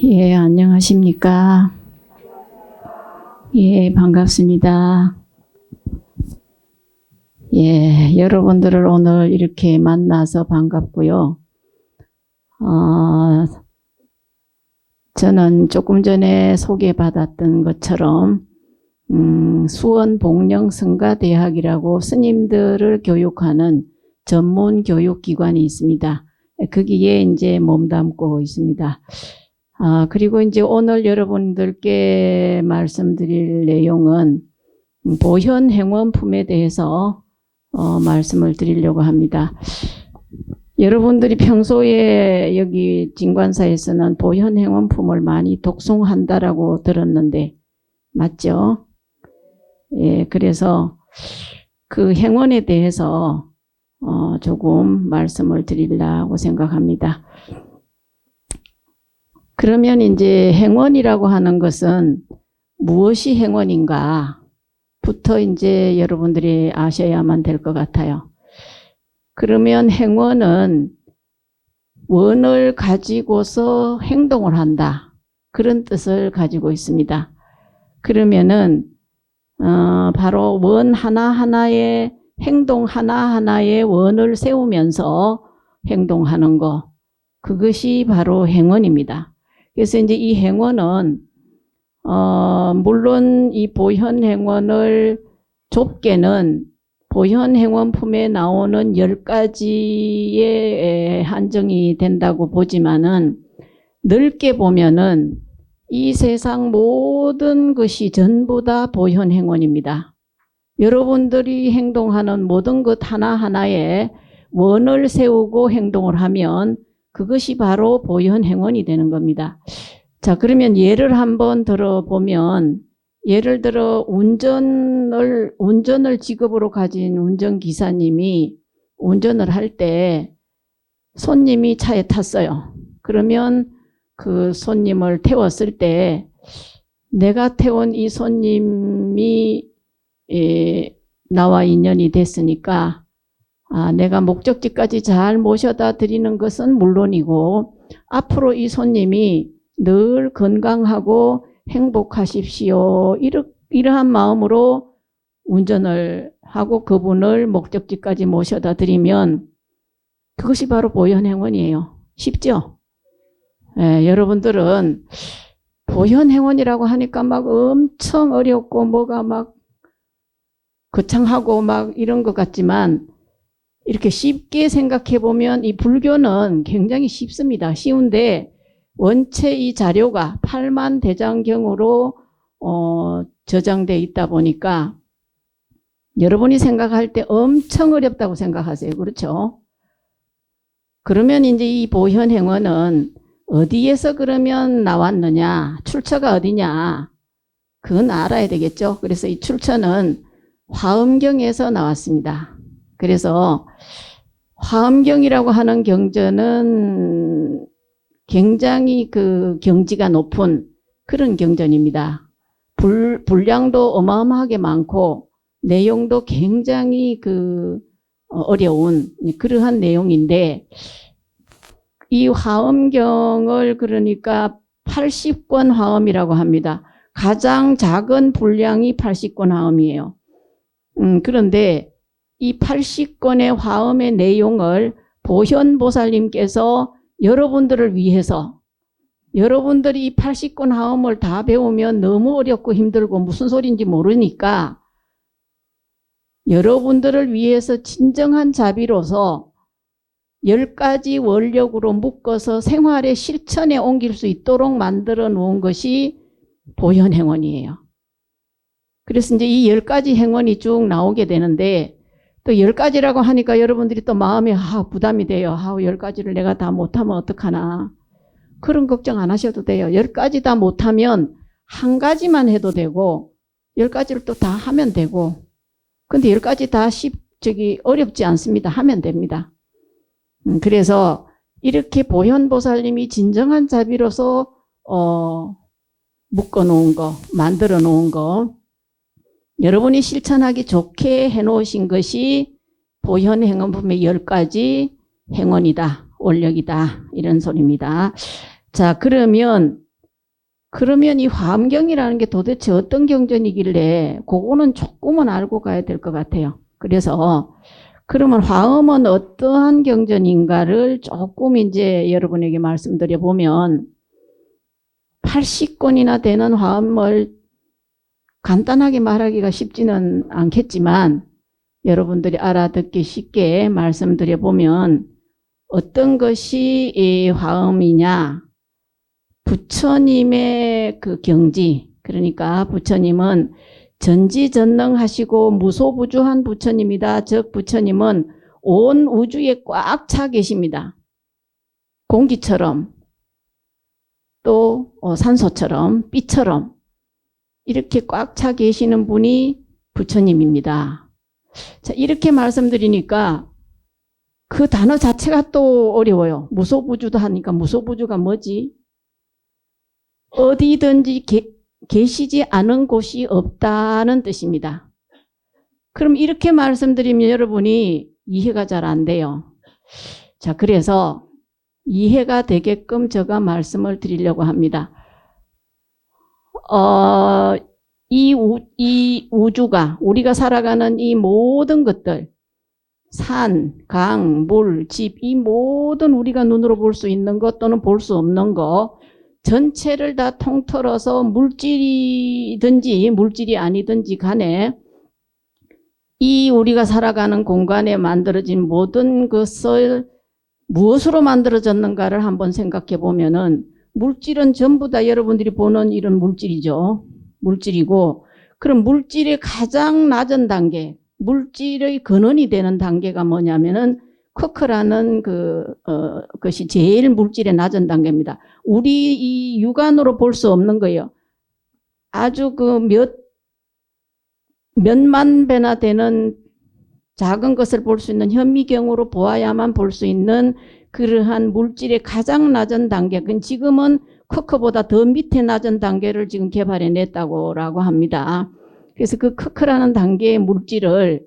예, 안녕하십니까. 예, 반갑습니다. 예, 여러분들을 오늘 이렇게 만나서 반갑고요. 저는 조금 전에 소개받았던 것처럼 수원복령성가대학이라고 스님들을 교육하는 전문 교육기관이 있습니다. 거기에 이제 몸담고 있습니다. 그리고 이제 오늘 여러분들께 말씀드릴 내용은 보현행원품에 대해서 말씀을 드리려고 합니다. 여러분들이 평소에 여기 진관사에서는 보현행원품을 많이 독송한다라고 들었는데 맞죠? 예, 그래서 그 행원에 대해서 조금 말씀을 드리려고 생각합니다. 그러면 이제 행원이라고 하는 것은 무엇이 행원인가 부터 이제 여러분들이 아셔야만 될 것 같아요. 그러면 행원은 원을 가지고서 행동을 한다. 그런 뜻을 가지고 있습니다. 그러면은 바로 원 하나하나의 행동 하나하나의 원을 세우면서 행동하는 거, 그것이 바로 행원입니다. 그래서 이제 이 행원은 물론 이 보현행원을 좁게는 보현행원품에 나오는 10가지에 한정이 된다고 보지만은 넓게 보면은 이 세상 모든 것이 전부 다 보현행원입니다. 여러분들이 행동하는 모든 것 하나하나에 원을 세우고 행동을 하면 그것이 바로 보현행원이 되는 겁니다. 자, 그러면 예를 한번 들어보면, 예를 들어 운전을 직업으로 가진 운전기사님이 운전을 할 때 손님이 차에 탔어요. 그러면 그 손님을 태웠을 때 내가 태운 이 손님이 나와 인연이 됐으니까 내가 목적지까지 잘 모셔다 드리는 것은 물론이고 앞으로 이 손님이 늘 건강하고 행복하십시오. 이러한 마음으로 운전을 하고 그분을 목적지까지 모셔다 드리면 그것이 바로 보현행원이에요. 쉽죠? 예, 여러분들은 보현행원이라고 하니까 막 엄청 어렵고 뭐가 막 거창하고 막 이런 것 같지만 이렇게 쉽게 생각해 보면 이 불교는 굉장히 쉽습니다. 쉬운데 원체 이 자료가 8만 대장경으로 저장되어 있다 보니까 여러분이 생각할 때 엄청 어렵다고 생각하세요. 그렇죠? 그러면 이제 이 보현행원은 어디에서 그러면 나왔느냐? 출처가 어디냐? 그건 알아야 되겠죠. 그래서 이 출처는 화엄경에서 나왔습니다. 그래서 화엄경이라고 하는 경전은 굉장히 그 경지가 높은 그런 경전입니다. 분량도 어마어마하게 많고 내용도 굉장히 어려운 그러한 내용인데 이 화엄경을 그러니까 80권 화엄이라고 합니다. 가장 작은 분량이 80권 화엄이에요. 그런데 이 80권의 화엄의 내용을 보현보살님께서 여러분들을 위해서 여러분들이 이 80권 화엄을 다 배우면 너무 어렵고 힘들고 무슨 소리인지 모르니까 여러분들을 위해서 진정한 자비로서 10가지 원력으로 묶어서 생활의 실천에 옮길 수 있도록 만들어 놓은 것이 보현행원이에요. 그래서 이제 이 10가지 행원이 쭉 나오게 되는데 또 10가지라고 하니까 여러분들이 또 마음에 부담이 돼요. 10가지를 내가 다 못하면 어떡하나. 그런 걱정 안 하셔도 돼요. 10가지 다 못하면 한 가지만 해도 되고 10가지를 또 다 하면 되고 근데 10가지 다 어렵지 않습니다. 하면 됩니다. 그래서 이렇게 보현보살님이 진정한 자비로서 묶어 놓은 거, 만들어 놓은 거 여러분이 실천하기 좋게 해놓으신 것이 보현행원품의 10가지 행원이다, 원력이다 이런 소리입니다. 자, 그러면 그러면 이 화엄경이라는 게 도대체 어떤 경전이길래 그거는 조금은 알고 가야 될 것 같아요. 그래서 그러면 화엄은 어떠한 경전인가를 조금 이제 여러분에게 말씀드려 보면 80권이나 되는 화엄을 간단하게 말하기가 쉽지는 않겠지만 여러분들이 알아듣기 쉽게 말씀드려 보면 어떤 것이 이 화엄이냐? 부처님의 그 경지, 그러니까 부처님은 전지전능하시고 무소부주한 부처님이다. 즉 부처님은 온 우주에 꽉 차 계십니다. 공기처럼 또 산소처럼 빛처럼 이렇게 꽉 차 계시는 분이 부처님입니다. 자, 이렇게 말씀드리니까 그 단어 자체가 또 어려워요. 무소부주도 하니까 무소부주가 뭐지? 어디든지 계시지 않은 곳이 없다는 뜻입니다. 그럼 이렇게 말씀드리면 여러분이 이해가 잘 안 돼요. 자, 그래서 이해가 되게끔 제가 말씀을 드리려고 합니다. 이 우주가 우리가 살아가는 이 모든 것들 산, 강, 물, 집 이 모든 우리가 눈으로 볼 수 있는 것 또는 볼 수 없는 것 전체를 다 통틀어서 물질이든지 물질이 아니든지 간에 이 우리가 살아가는 공간에 만들어진 모든 것을 무엇으로 만들어졌는가를 한번 생각해 보면은 물질은 전부 다 여러분들이 보는 이런 물질이죠. 물질이고 그럼 물질의 가장 낮은 단계 물질의 근원이 되는 단계가 뭐냐면은 쿼크라는 것이 제일 물질의 낮은 단계입니다. 우리 이 육안으로 볼 수 없는 거예요. 아주 몇만 배나 되는 작은 것을 볼 수 있는 현미경으로 보아야만 볼 수 있는 그러한 물질의 가장 낮은 단계. 지금은 쿼크보다 더 밑에 낮은 단계를 지금 개발해냈다고 합니다. 그래서 그 쿼크라는 단계의 물질을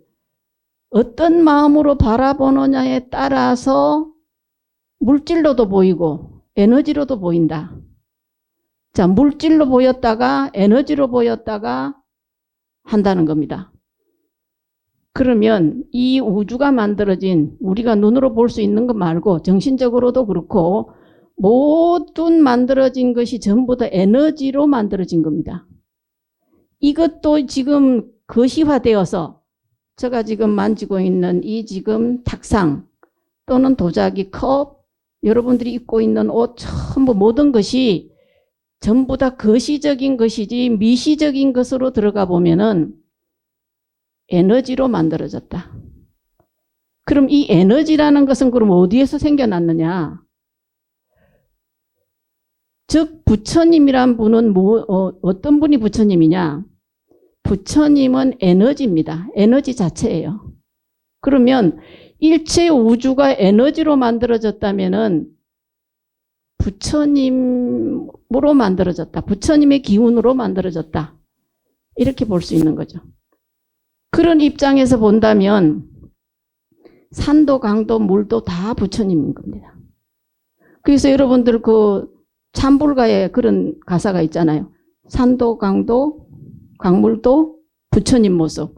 어떤 마음으로 바라보느냐에 따라서 물질로도 보이고 에너지로도 보인다. 자, 물질로 보였다가 에너지로 보였다가 한다는 겁니다. 그러면 이 우주가 만들어진 우리가 눈으로 볼 수 있는 것 말고 정신적으로도 그렇고 모든 만들어진 것이 전부 다 에너지로 만들어진 겁니다. 이것도 지금 거시화되어서 제가 지금 만지고 있는 이 지금 탁상 또는 도자기, 컵, 여러분들이 입고 있는 옷 전부 모든 것이 전부 다 거시적인 것이지 미시적인 것으로 들어가 보면은 에너지로 만들어졌다. 그럼 이 에너지라는 것은 그럼 어디에서 생겨났느냐? 즉 부처님이란 분은 어떤 분이 부처님이냐? 부처님은 에너지입니다. 에너지 자체예요. 그러면 일체 우주가 에너지로 만들어졌다면은 부처님으로 만들어졌다. 부처님의 기운으로 만들어졌다. 이렇게 볼 수 있는 거죠. 그런 입장에서 본다면 산도 강도 물도 다 부처님인 겁니다. 그래서 여러분들 그 찬불가에 그런 가사가 있잖아요. 산도 강도 강물도 부처님 모습.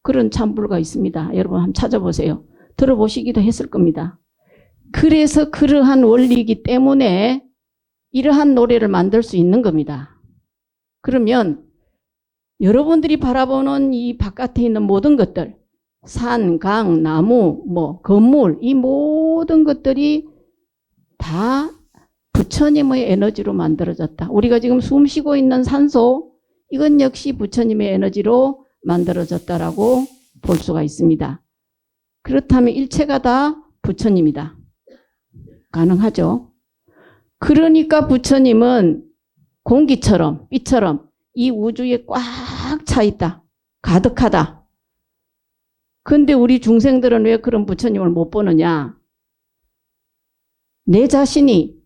그런 찬불가 있습니다. 여러분 한번 찾아보세요. 들어보시기도 했을 겁니다. 그래서 그러한 원리이기 때문에 이러한 노래를 만들 수 있는 겁니다. 그러면 여러분들이 바라보는 이 바깥에 있는 모든 것들 산, 강, 나무, 건물 이 모든 것들이 다 부처님의 에너지로 만들어졌다. 우리가 지금 숨 쉬고 있는 산소 이건 역시 부처님의 에너지로 만들어졌다라고 볼 수가 있습니다. 그렇다면 일체가 다 부처님이다. 가능하죠. 그러니까 부처님은 공기처럼 빛처럼 이 우주에 꽉 차 있다. 가득하다. 근데 우리 중생들은 왜 그런 부처님을 못 보느냐? 내 자신이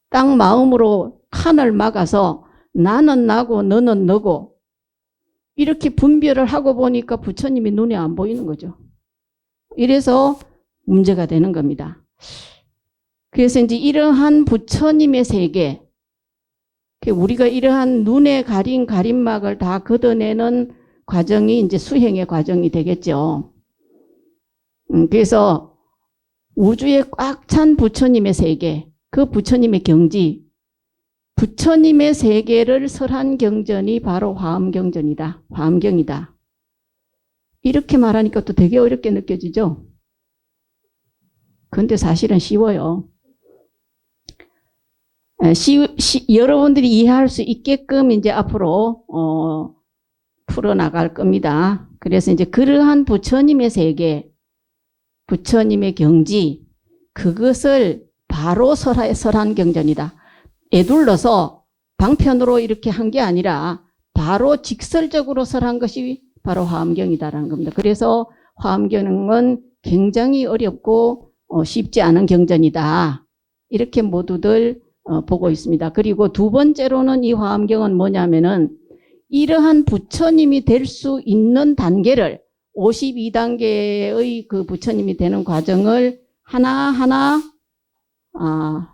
딱 마음으로 칸을 막아서 나는 나고 너는 너고 이렇게 분별을 하고 보니까 부처님이 눈에 안 보이는 거죠. 이래서 문제가 되는 겁니다. 그래서 이제 이러한 부처님의 세계 우리가 이러한 눈에 가린 가림막을 다 걷어내는 과정이 이제 수행의 과정이 되겠죠. 그래서 우주에 꽉 찬 부처님의 세계, 그 부처님의 경지, 부처님의 세계를 설한 경전이 바로 화엄경전이다. 화엄경이다. 이렇게 말하니까 또 되게 어렵게 느껴지죠? 근데 사실은 쉬워요. 여러분들이 이해할 수 있게끔 이제 앞으로 풀어나갈 겁니다. 그래서 이제 그러한 부처님의 세계, 부처님의 경지, 그것을 바로 설한 경전이다. 애둘러서 방편으로 이렇게 한 게 아니라 바로 직설적으로 설한 것이 바로 화엄경이다라는 겁니다. 그래서 화엄경은 굉장히 어렵고 쉽지 않은 경전이다. 이렇게 모두들 보고 있습니다. 그리고 두 번째로는 이 화엄경은 뭐냐면은 이러한 부처님이 될 수 있는 단계를 52단계의 그 부처님이 되는 과정을 하나하나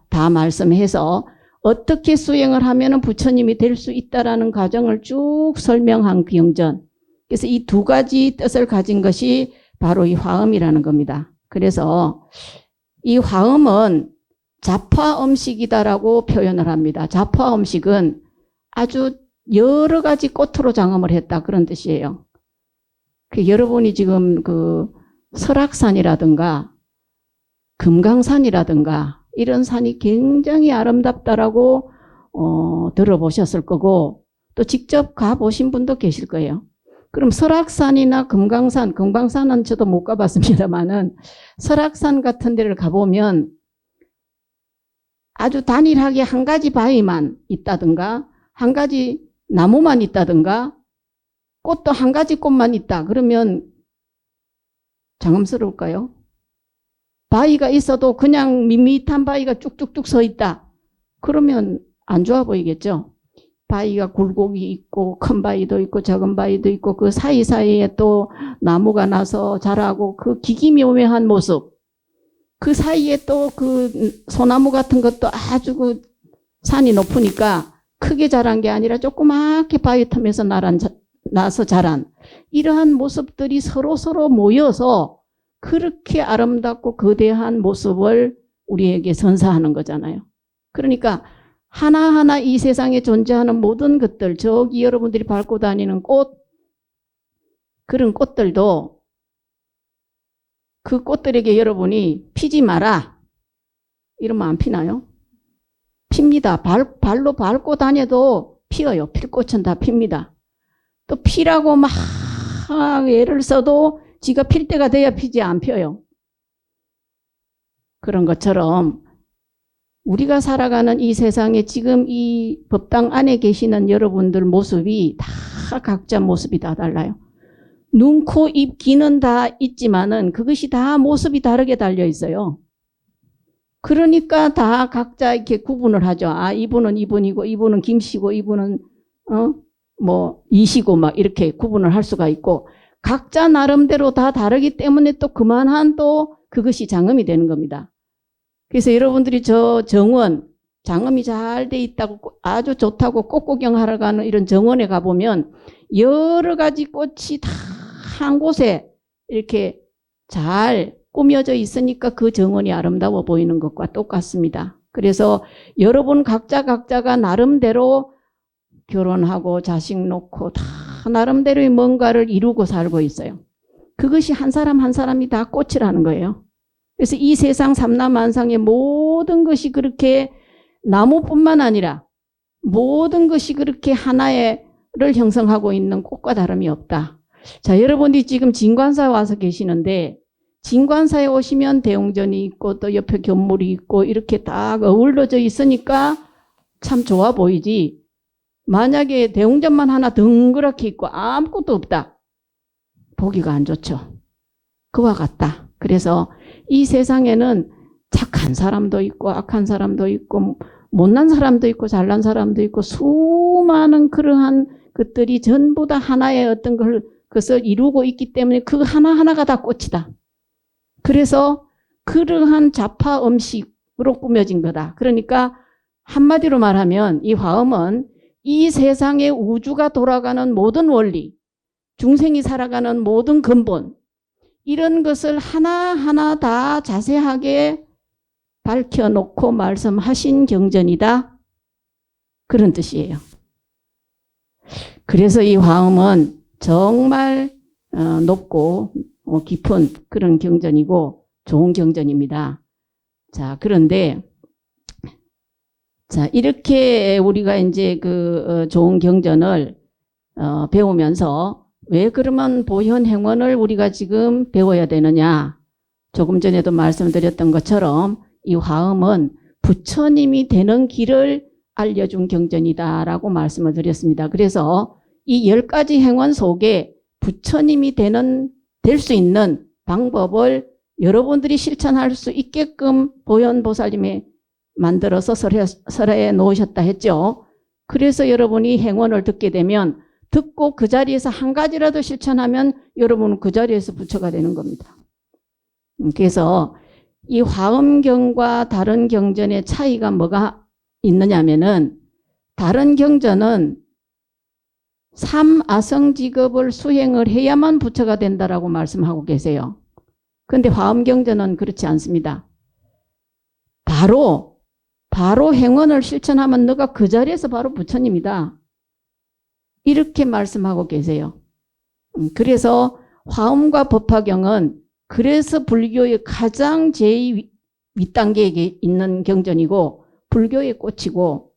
다 말씀해서 어떻게 수행을 하면 부처님이 될 수 있다라는 과정을 쭉 설명한 경전. 그래서 이 두 가지 뜻을 가진 것이 바로 이 화엄이라는 겁니다. 그래서 이 화엄은 자파음식이다라고 표현을 합니다. 자파음식은 아주 여러 가지 꽃으로 장엄을 했다 그런 뜻이에요. 여러분이 지금 그 설악산이라든가 금강산이라든가 이런 산이 굉장히 아름답다라고 들어보셨을 거고 또 직접 가보신 분도 계실 거예요. 그럼 설악산이나 금강산은 저도 못 가봤습니다만은 설악산 같은 데를 가보면 아주 단일하게 한 가지 바위만 있다든가 한 가지 나무만 있다든가 꽃도 한 가지 꽃만 있다. 그러면 장엄스러울까요? 바위가 있어도 그냥 밋밋한 바위가 쭉쭉쭉 서 있다. 그러면 안 좋아 보이겠죠? 바위가 굴곡이 있고 큰 바위도 있고 작은 바위도 있고 그 사이사이에 또 나무가 나서 자라고 그 기기묘묘한 모습, 그 사이에 또 그 소나무 같은 것도 아주 그 산이 높으니까 크게 자란 게 아니라 조그맣게 바위 틈에서 나서 자란 이러한 모습들이 서로 모여서 그렇게 아름답고 거대한 모습을 우리에게 선사하는 거잖아요. 그러니까 하나하나 이 세상에 존재하는 모든 것들, 저기 여러분들이 밟고 다니는 꽃, 그런 꽃들도 그 꽃들에게 여러분이 피지 마라 이러면 안 피나요? 핍니다. 발로 밟고 다녀도 피어요. 필꽃은 다 핍니다. 또 피라고 막 애를 써도 지가 필 때가 돼야 피지 안 펴요. 그런 것처럼 우리가 살아가는 이 세상에 지금 이 법당 안에 계시는 여러분들 모습이 다 각자 모습이 다 달라요. 눈, 코, 입, 귀는 다 있지만은 그것이 다 모습이 다르게 달려 있어요. 그러니까 다 각자 이렇게 구분을 하죠. 아, 이분은 이분이고, 이분은 김씨고, 이분은, 뭐, 이시고, 막 이렇게 구분을 할 수가 있고, 각자 나름대로 다 다르기 때문에 또 그만한 또 그것이 장엄이 되는 겁니다. 그래서 여러분들이 저 정원, 장엄이 잘 돼 있다고 아주 좋다고 꽃 구경하러 가는 이런 정원에 가보면 여러 가지 꽃이 다 한 곳에 이렇게 잘 꾸며져 있으니까 그 정원이 아름다워 보이는 것과 똑같습니다. 그래서 여러분 각자가 나름대로 결혼하고 자식 놓고 다 나름대로의 뭔가를 이루고 살고 있어요. 그것이 한 사람 한 사람이 다 꽃이라는 거예요. 그래서 이 세상 삼라만상의 모든 것이 그렇게 나무뿐만 아니라 모든 것이 그렇게 하나를 형성하고 있는 꽃과 다름이 없다. 자, 여러분이 지금 진관사에 와서 계시는데 진관사에 오시면 대웅전이 있고 또 옆에 견물이 있고 이렇게 딱 어울러져 있으니까 참 좋아 보이지. 만약에 대웅전만 하나 덩그랗게 있고 아무것도 없다. 보기가 안 좋죠. 그와 같다. 그래서 이 세상에는 착한 사람도 있고 악한 사람도 있고 못난 사람도 있고 잘난 사람도 있고 수많은 그러한 것들이 전부 다 하나의 어떤 것을 이루고 있기 때문에 그 하나하나가 다 꽃이다. 그래서 그러한 자파 음식으로 꾸며진 거다. 그러니까 한마디로 말하면 이 화엄은 이 세상의 우주가 돌아가는 모든 원리, 중생이 살아가는 모든 근본, 이런 것을 하나하나 다 자세하게 밝혀놓고 말씀하신 경전이다. 그런 뜻이에요. 그래서 이 화엄은 정말 높고 깊은 그런 경전이고 좋은 경전입니다. 자, 그런데 자, 이렇게 우리가 이제 그 좋은 경전을 배우면서 왜 그러면 보현행원을 우리가 지금 배워야 되느냐? 조금 전에도 말씀드렸던 것처럼 이 화엄은 부처님이 되는 길을 알려준 경전이다라고 말씀을 드렸습니다. 그래서 이 10가지 행원 속에 부처님이 될 수 있는 방법을 여러분들이 실천할 수 있게끔 보현보살님이 만들어서 설해 놓으셨다 했죠. 그래서 여러분이 행원을 듣게 되면 듣고 그 자리에서 한 가지라도 실천하면 여러분은 그 자리에서 부처가 되는 겁니다. 그래서 이 화엄경과 다른 경전의 차이가 뭐가 있느냐면은 다른 경전은 3아성직업을 수행을 해야만 부처가 된다라고 말씀하고 계세요. 그런데 화엄경전은 그렇지 않습니다. 바로 행원을 실천하면 너가 그 자리에서 바로 부처님이다. 이렇게 말씀하고 계세요. 그래서 화엄과 법화경은 그래서 불교의 가장 제일 윗단계에 있는 경전이고 불교의 꽃이고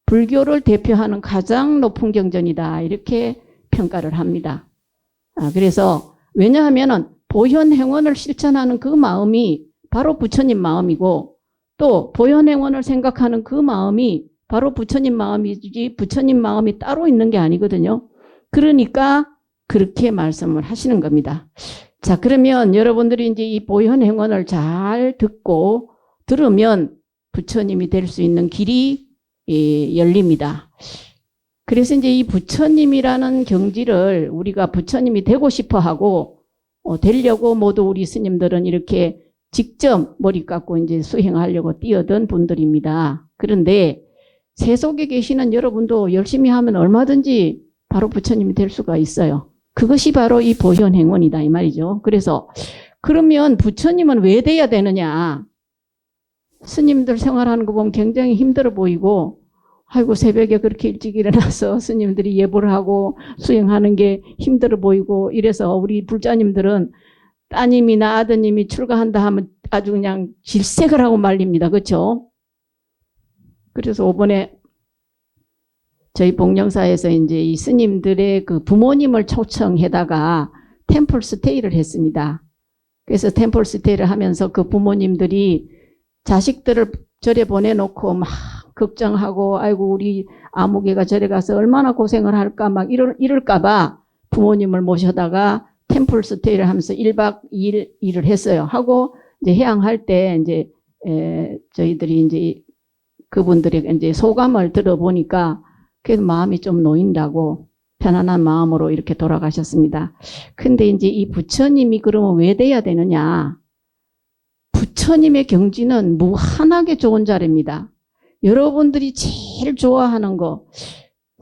불교를 대표하는 가장 높은 경전이다. 이렇게 평가를 합니다. 그래서 왜냐하면 보현행원을 실천하는 그 마음이 바로 부처님 마음이고 또 보현행원을 생각하는 그 마음이 바로 부처님 마음이지 부처님 마음이 따로 있는 게 아니거든요. 그러니까 그렇게 말씀을 하시는 겁니다. 자, 그러면 여러분들이 이제 이 보현행원을 잘 들으면 부처님이 될 수 있는 길이 열립니다. 그래서 이제 이 부처님이라는 경지를 우리가 부처님이 되고 싶어 하고 되려고 모두 우리 스님들은 이렇게 직접 머리 깎고 이제 수행하려고 뛰어든 분들입니다. 그런데 세속에 계시는 여러분도 열심히 하면 얼마든지 바로 부처님이 될 수가 있어요. 그것이 바로 이 보현행원이다 이 말이죠. 그래서 그러면 부처님은 왜 돼야 되느냐? 스님들 생활하는 거 보면 굉장히 힘들어 보이고 아이고 새벽에 그렇게 일찍 일어나서 스님들이 예보를 하고 수행하는 게 힘들어 보이고 이래서 우리 불자님들은 따님이나 아드님이 출가한다 하면 아주 그냥 질색을 하고 말립니다. 그렇죠? 그래서 이번에 저희 복령사에서 이제 이 스님들의 그 부모님을 초청해다가 템플 스테이를 했습니다. 그래서 템플 스테이를 하면서 그 부모님들이 자식들을 절에 보내놓고 막 걱정하고 아이고 우리 아무개가 절에 가서 얼마나 고생을 할까 막 이럴까봐 부모님을 모셔다가 템플 스테이를 하면서 1박 2일 일을 했어요. 하고 이제 해양할 때 이제 저희들이 이제 그분들의 이제 소감을 들어보니까 그래도 마음이 좀 놓인다고 편안한 마음으로 이렇게 돌아가셨습니다. 근데 이제 이 부처님이 그러면 왜 돼야 되느냐? 부처님의 경지는 무한하게 좋은 자리입니다. 여러분들이 제일 좋아하는 거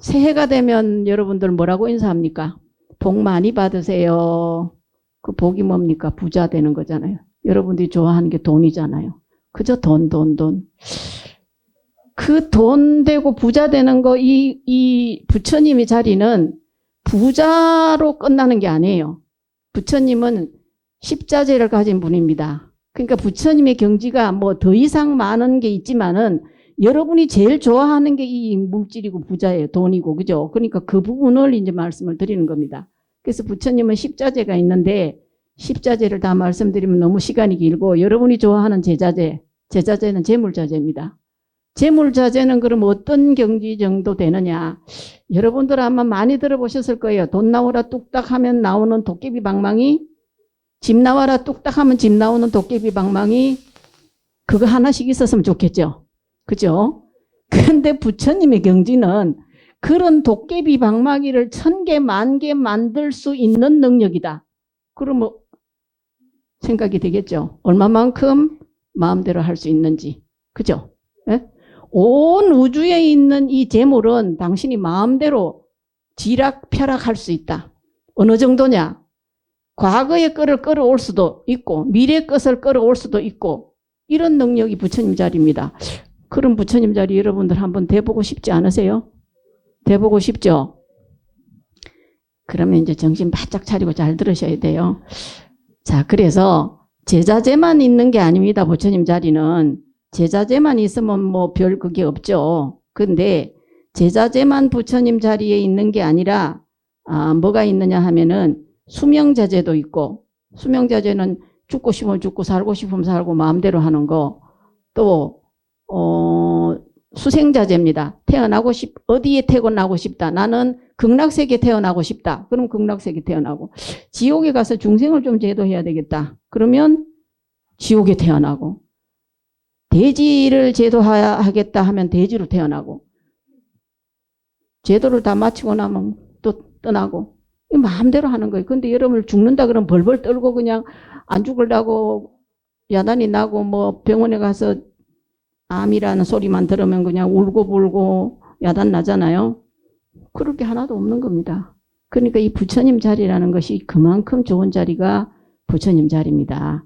새해가 되면 여러분들 뭐라고 인사합니까? 복 많이 받으세요. 그 복이 뭡니까? 부자 되는 거잖아요. 여러분들이 좋아하는 게 돈이잖아요. 그저 돈. 그 돈 되고 부자 되는 거 이 부처님의 자리는 부자로 끝나는 게 아니에요. 부처님은 십자제를 가진 분입니다. 그러니까 부처님의 경지가 뭐 더 이상 많은 게 있지만은 여러분이 제일 좋아하는 게 이 물질이고 부자예요. 돈이고. 그죠? 그러니까 그 부분을 이제 말씀을 드리는 겁니다. 그래서 부처님은 십자제가 있는데 십자제를 다 말씀드리면 너무 시간이 길고 여러분이 좋아하는 제자제는 재물자제입니다. 재물자제는 그럼 어떤 경지 정도 되느냐? 여러분들 아마 많이 들어보셨을 거예요. 돈 나오라 뚝딱 하면 나오는 도깨비 방망이, 집 나와라 뚝딱 하면 집 나오는 도깨비 방망이, 그거 하나씩 있었으면 좋겠죠. 그죠? 그런데 부처님의 경지는 그런 도깨비 방망이를 1000개, 10,000개 만들 수 있는 능력이다. 그러면 생각이 되겠죠. 얼마만큼 마음대로 할 수 있는지. 그죠? 예? 온 우주에 있는 이 재물은 당신이 마음대로 지락펴락할 수 있다. 어느 정도냐? 과거의 것을 끌어올 수도 있고 미래의 것을 끌어올 수도 있고 이런 능력이 부처님 자리입니다. 그런 부처님 자리 여러분들 한번 돼보고 싶지 않으세요? 돼보고 싶죠? 그러면 이제 정신 바짝 차리고 잘 들으셔야 돼요. 자, 그래서 제자재만 있는 게 아닙니다. 부처님 자리는. 제자재만 있으면 뭐 별 그게 없죠. 근데 제자재만 부처님 자리에 있는 게 아니라 뭐가 있느냐 하면은 수명자재도 있고, 수명자재는 죽고 싶으면 죽고 살고 싶으면 살고 마음대로 하는 거. 또 수생자재입니다. 어디에 태어나고 싶다. 나는 극락세계 태어나고 싶다. 그럼 극락세계 태어나고. 지옥에 가서 중생을 좀 제도해야 되겠다. 그러면 지옥에 태어나고. 대지를 제도하겠다 하면 대지로 태어나고. 제도를 다 마치고 나면 또 떠나고. 마음대로 하는 거예요. 근데 여러분 죽는다 그러면 벌벌 떨고 그냥 안 죽으려고 야단이 나고 뭐 병원에 가서 암이라는 소리만 들으면 그냥 울고 불고 야단 나잖아요. 그럴 게 하나도 없는 겁니다. 그러니까 이 부처님 자리라는 것이 그만큼 좋은 자리가 부처님 자리입니다.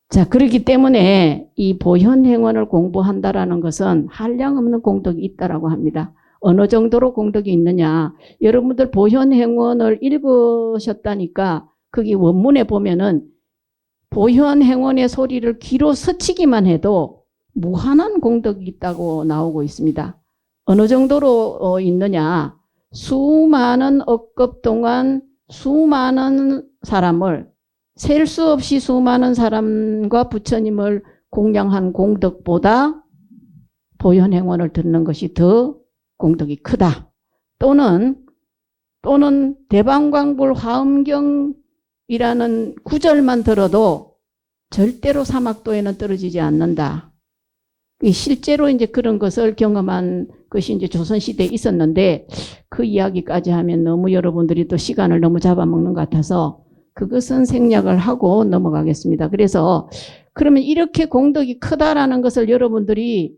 자, 그렇기 때문에 이 보현행원을 공부한다라는 것은 한량없는 공덕이 있다라고 합니다. 어느 정도로 공덕이 있느냐. 여러분들 보현행원을 읽으셨다니까 거기 원문에 보면은 보현행원의 소리를 귀로 스치기만 해도 무한한 공덕이 있다고 나오고 있습니다. 어느 정도로 있느냐. 수많은 억급 동안 수많은 사람을 셀 수 없이 수많은 사람과 부처님을 공양한 공덕보다 보현행원을 듣는 것이 더 공덕이 크다. 또는 대방광불 화엄경이라는 구절만 들어도 절대로 사막도에는 떨어지지 않는다. 실제로 이제 그런 것을 경험한 것이 이제 조선시대에 있었는데 그 이야기까지 하면 너무 여러분들이 또 시간을 너무 잡아먹는 것 같아서 그것은 생략을 하고 넘어가겠습니다. 그래서 그러면 이렇게 공덕이 크다라는 것을 여러분들이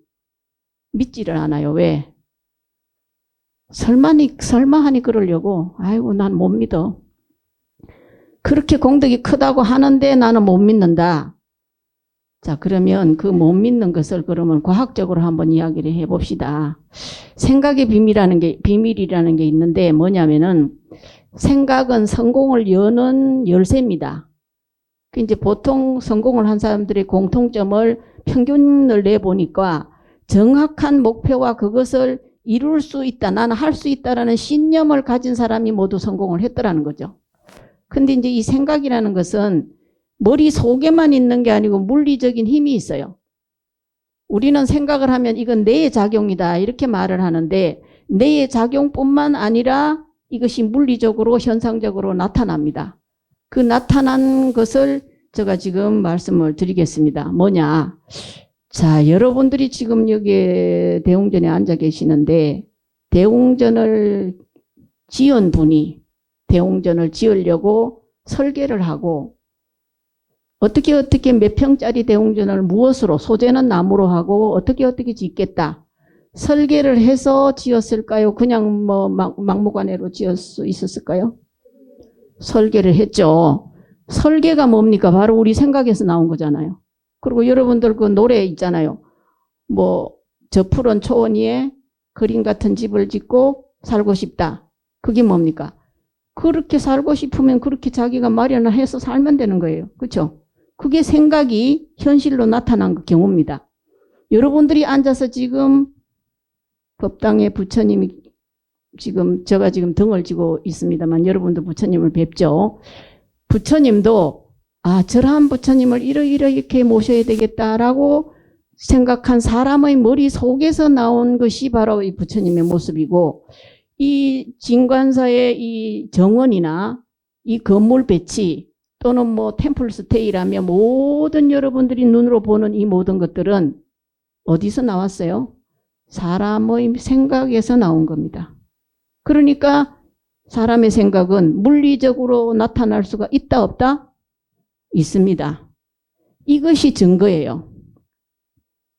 믿지를 않아요. 왜? 설마 하니 그러려고. 아이고 난 못 믿어. 그렇게 공덕이 크다고 하는데 나는 못 믿는다. 자, 그러면 그 못 믿는 것을 그러면 과학적으로 한번 이야기를 해봅시다. 생각의 비밀이라는 게 있는데 뭐냐면은 생각은 성공을 여는 열쇠입니다. 이제 보통 성공을 한 사람들의 공통점을 평균을 내보니까 정확한 목표와 그것을 이룰 수 있다. 나는 할 수 있다라는 신념을 가진 사람이 모두 성공을 했더라는 거죠. 근데 이제 이 생각이라는 것은 머리 속에만 있는 게 아니고 물리적인 힘이 있어요. 우리는 생각을 하면 이건 뇌의 작용이다 이렇게 말을 하는데 뇌의 작용뿐만 아니라 이것이 물리적으로 현상적으로 나타납니다. 그 나타난 것을 제가 지금 말씀을 드리겠습니다. 뭐냐? 자, 여러분들이 지금 여기 대웅전에 앉아 계시는데 대웅전을 지은 분이 대웅전을 지으려고 설계를 하고 어떻게 몇 평짜리 대웅전을 무엇으로 소재는 나무로 하고 어떻게 짓겠다. 설계를 해서 지었을까요? 그냥 뭐 막무가내로 지을 수 있었을까요? 설계를 했죠. 설계가 뭡니까? 바로 우리 생각에서 나온 거잖아요. 그리고 여러분들 그 노래 있잖아요. 뭐 저 푸른 초원 위에 그림 같은 집을 짓고 살고 싶다. 그게 뭡니까? 그렇게 살고 싶으면 그렇게 자기가 마련을 해서 살면 되는 거예요. 그렇죠? 그게 생각이 현실로 나타난 경우입니다. 여러분들이 앉아서 지금 법당에 부처님이 제가 지금 등을 지고 있습니다만 여러분도 부처님을 뵙죠. 부처님도 저러한 부처님을 이렇게 모셔야 되겠다라고 생각한 사람의 머리 속에서 나온 것이 바로 이 부처님의 모습이고 이 진관사의 이 정원이나 이 건물 배치 또는 뭐 템플 스테이라며 모든 여러분들이 눈으로 보는 이 모든 것들은 어디서 나왔어요? 사람의 생각에서 나온 겁니다. 그러니까 사람의 생각은 물리적으로 나타날 수가 있다 없다? 있습니다. 이것이 증거예요.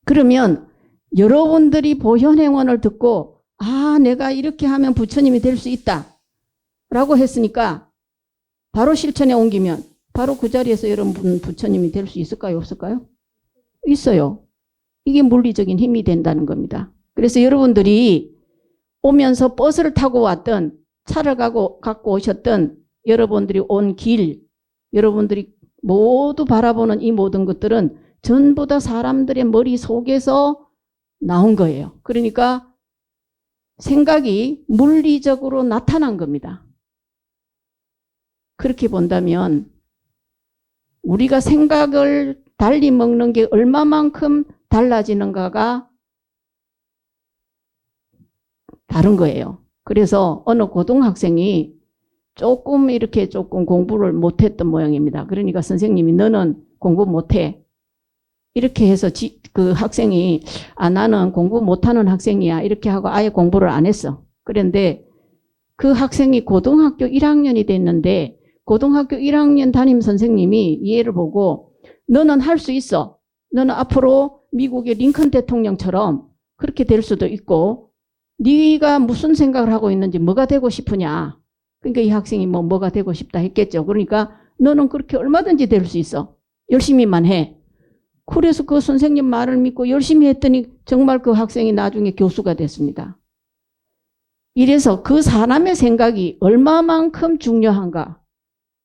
그러면 여러분들이 보현행원을 듣고 아, 내가 이렇게 하면 부처님이 될 수 있다 라고 했으니까 바로 실천에 옮기면 바로 그 자리에서 여러분 부처님이 될 수 있을까요? 없을까요? 있어요. 이게 물리적인 힘이 된다는 겁니다. 그래서 여러분들이 오면서 버스를 타고 왔던 차를 갖고 오셨던 여러분들이 온 길, 여러분들이 모두 바라보는 이 모든 것들은 전부 다 사람들의 머릿속에서 나온 거예요. 그러니까 생각이 물리적으로 나타난 겁니다. 그렇게 본다면 우리가 생각을 달리 먹는 게 얼마만큼 달라지는가가 다른 거예요. 그래서 어느 고등학생이 조금 이렇게 조금 공부를 못했던 모양입니다. 그러니까 선생님이 너는 공부 못해. 이렇게 해서 그 학생이 아 나는 공부 못하는 학생이야. 이렇게 하고 아예 공부를 안 했어. 그런데 그 학생이 고등학교 1학년이 됐는데 고등학교 1학년 담임 선생님이 이 애를 보고 너는 할 수 있어. 너는 앞으로 미국의 링컨 대통령처럼 그렇게 될 수도 있고 네가 무슨 생각을 하고 있는지 뭐가 되고 싶으냐. 그러니까 이 학생이 뭐가 되고 싶다 했겠죠. 그러니까 너는 그렇게 얼마든지 될 수 있어. 열심히만 해. 그래서 그 선생님 말을 믿고 열심히 했더니 정말 그 학생이 나중에 교수가 됐습니다. 이래서 그 사람의 생각이 얼마만큼 중요한가.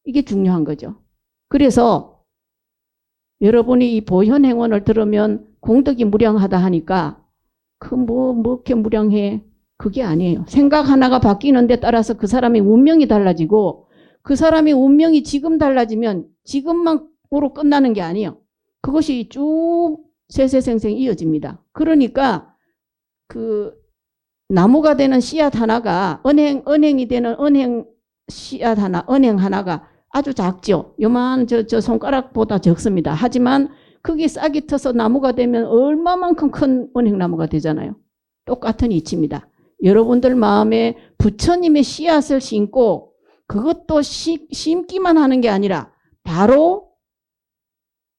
이게 중요한 거죠. 그래서 여러분이 이 보현행원을 들으면 공덕이 무량하다 하니까 뭐 이렇게 무량해. 그게 아니에요. 생각 하나가 바뀌는 데 따라서 그 사람의 운명이 달라지고 그 사람의 운명이 지금 달라지면 지금만으로 끝나는 게 아니에요. 그것이 쭉 세세생생 이어집니다. 그러니까 그 나무가 되는 씨앗 하나가 은행이 되는 은행 씨앗 하나, 은행 하나가 아주 작죠. 요만 저 손가락보다 적습니다. 하지만 그게 싹이 터서 나무가 되면 얼마만큼 큰 은행나무가 되잖아요. 똑같은 이치입니다. 여러분들 마음에 부처님의 씨앗을 심고 그것도 심기만 하는 게 아니라 바로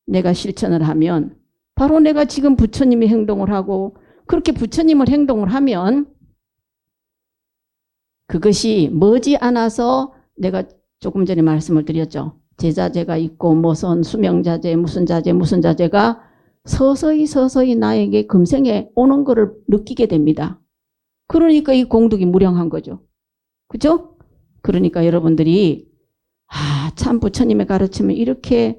내가 실천을 하면 바로 내가 지금 부처님의 행동을 하고 그렇게 부처님을 행동을 하면 그것이 머지않아서 내가 조금 전에 말씀을 드렸죠. 제자재가 있고 무슨 수명자재 무슨 자재가 서서히 나에게 금생에 오는 것을 느끼게 됩니다. 그러니까 이 공덕이 무량한 거죠. 그죠? 그러니까 여러분들이 참 부처님의 가르침은 이렇게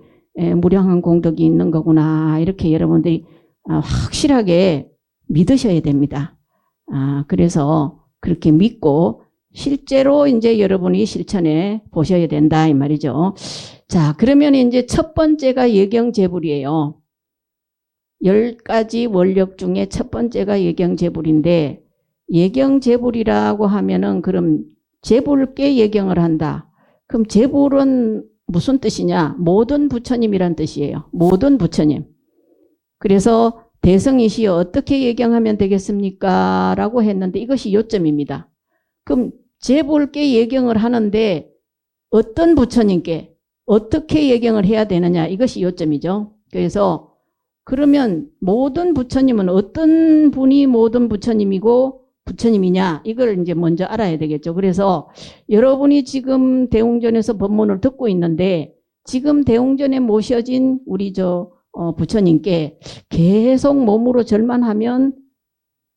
무량한 공덕이 있는 거구나. 이렇게 여러분들이 확실하게 믿으셔야 됩니다. 그래서 그렇게 믿고 실제로 이제 여러분이 실천해 보셔야 된다 이 말이죠. 자, 그러면 이제 첫 번째가 예경제불이에요. 10가지 원력 중에 첫 번째가 예경제불인데 예경제불이라고 하면은 그럼 제불께 예경을 한다. 그럼 제불은 무슨 뜻이냐? 모든 부처님이란 뜻이에요. 모든 부처님. 그래서 대성이시여 어떻게 예경하면 되겠습니까? 라고 했는데 이것이 요점입니다. 그럼 제불께 예경을 하는데 어떤 부처님께 어떻게 예경을 해야 되느냐? 이것이 요점이죠. 그래서 그러면 모든 부처님은 어떤 분이 모든 부처님이고 부처님이냐 이걸 이제 먼저 알아야 되겠죠. 그래서 여러분이 지금 대웅전에서 법문을 듣고 있는데 지금 대웅전에 모셔진 우리 부처님께 계속 몸으로 절만 하면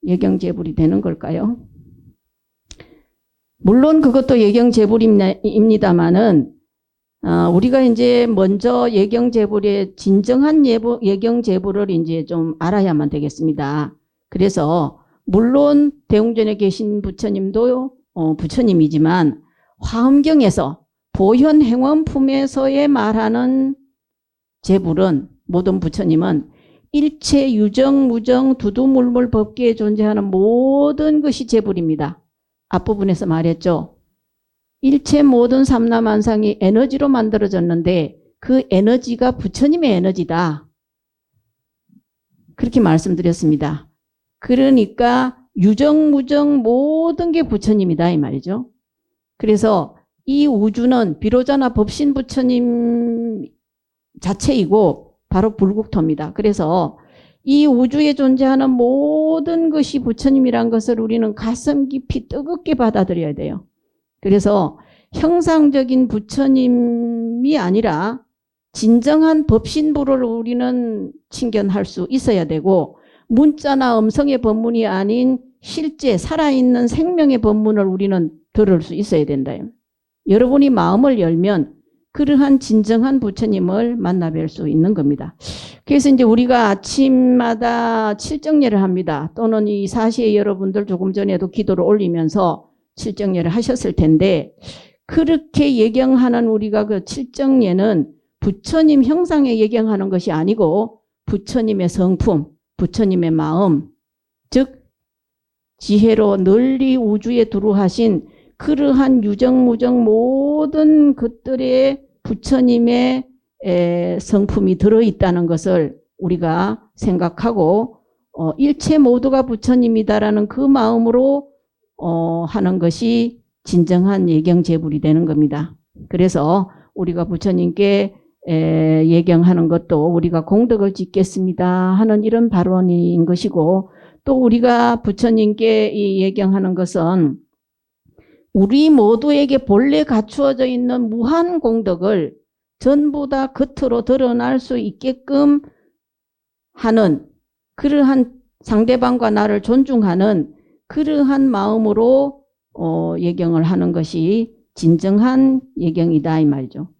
예경제불이 되는 걸까요? 물론 그것도 예경제불입니다만은 우리가 이제 먼저 예경제불의 진정한 예경제불을 이제 좀 알아야만 되겠습니다. 그래서 물론 대웅전에 계신 부처님도 부처님이지만 화엄경에서 보현행원품에서의 말하는 제불은 모든 부처님은 일체 유정, 무정, 두두물물 법계에 존재하는 모든 것이 제불입니다. 앞부분에서 말했죠. 일체 모든 삼라만상이 에너지로 만들어졌는데 그 에너지가 부처님의 에너지다. 그렇게 말씀드렸습니다. 그러니까 유정, 무정 모든 게 부처님이다 이 말이죠. 그래서 이 우주는 비로자나 법신 부처님 자체이고 바로 불국토입니다. 그래서 이 우주에 존재하는 모든 것이 부처님이란 것을 우리는 가슴 깊이 뜨겁게 받아들여야 돼요. 그래서 형상적인 부처님이 아니라 진정한 법신부를 우리는 친견할 수 있어야 되고, 문자나 음성의 법문이 아닌 실제 살아있는 생명의 법문을 우리는 들을 수 있어야 된다. 여러분이 마음을 열면 그러한 진정한 부처님을 만나 뵐 수 있는 겁니다. 그래서 이제 우리가 아침마다 칠정례를 합니다. 또는 이 사시의 여러분들 조금 전에도 기도를 올리면서 칠정례를 하셨을 텐데, 그렇게 예경하는 우리가 그 칠정례는 부처님 형상에 예경하는 것이 아니고 부처님의 성품, 부처님의 마음, 즉 지혜로 널리 우주에 두루하신 그러한 유정무정 모든 것들의 부처님의 성품이 들어있다는 것을 우리가 생각하고 일체 모두가 부처님이다라는 그 마음으로 하는 것이 진정한 예경제불이 되는 겁니다. 그래서 우리가 부처님께 예경하는 것도 우리가 공덕을 짓겠습니다 하는 이런 발언인 것이고, 또 우리가 부처님께 이 예경하는 것은 우리 모두에게 본래 갖추어져 있는 무한 공덕을 전부 다 겉으로 드러날 수 있게끔 하는, 그러한 상대방과 나를 존중하는 그러한 마음으로 예경을 하는 것이 진정한 예경이다 이 말이죠.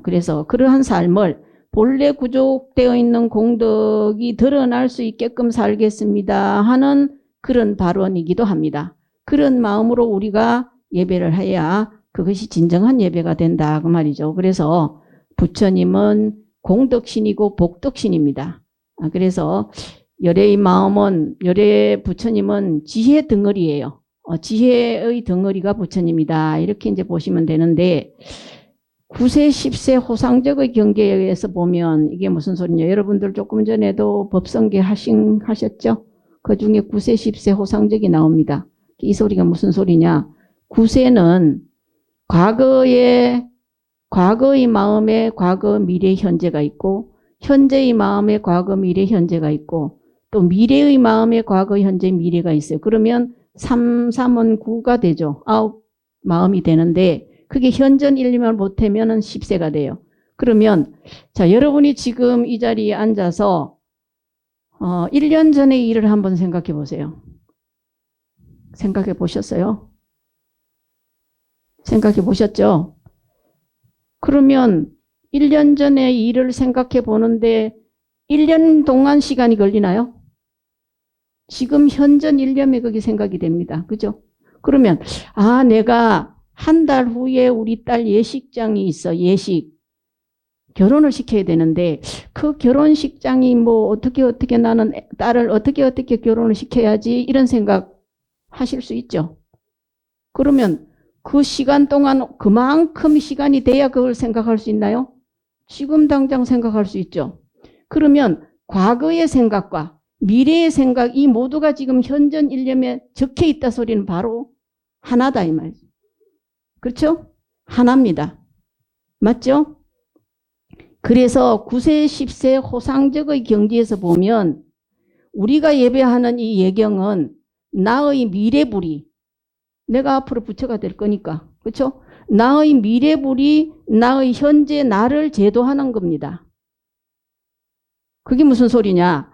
그래서 그러한 삶을 본래 구족되어 있는 공덕이 드러날 수 있게끔 살겠습니다 하는 그런 발언이기도 합니다. 그런 마음으로 우리가 예배를 해야 그것이 진정한 예배가 된다 그 말이죠. 그래서 부처님은 공덕신이고 복덕신입니다. 그래서 열애의 마음은, 열애 부처님은 지혜 덩어리예요. 지혜의 덩어리가 부처님이다 이렇게 이제 보시면 되는데, 9세 10세 호상적의 경계에 의해서 보면 이게 무슨 소리냐. 여러분들 조금 전에도 법성계 하셨죠? 그 중에 9세 10세 호상적이 나옵니다. 이 소리가 무슨 소리냐. 9세는 과거의 마음에 과거 미래 현재가 있고, 현재의 마음에 과거 미래 현재가 있고, 또 미래의 마음에 과거 현재 미래가 있어요. 그러면 3은 9가 되죠. 9 마음이 되는데, 그게 현전 1을 못하면 10세가 돼요. 그러면 자, 여러분이 지금 이 자리에 앉아서 1년 전의 일을 한번 생각해 보세요. 생각해 보셨어요? 생각해 보셨죠? 그러면 1년 전의 일을 생각해 보는데 1년 동안 시간이 걸리나요? 지금 현전 1년에 그게 생각이 됩니다. 그죠? 그러면 내가 한 달 후에 우리 딸 예식장이 있어. 예식. 결혼을 시켜야 되는데 그 결혼식장이 뭐 어떻게 나는 딸을 어떻게 결혼을 시켜야지 이런 생각 하실 수 있죠. 그러면 그 시간 동안 그만큼 시간이 돼야 그걸 생각할 수 있나요? 지금 당장 생각할 수 있죠. 그러면 과거의 생각과 미래의 생각 이 모두가 지금 현전 일념에 적혀 있다 소리는 바로 하나다 이 말이죠. 그렇죠? 하나입니다. 맞죠? 그래서 9세 10세 호상적의 경지에서 보면 우리가 예배하는 이 예경은 나의 미래불이, 내가 앞으로 부처가 될 거니까, 그렇죠? 나의 미래불이 나의 현재 나를 제도하는 겁니다. 그게 무슨 소리냐?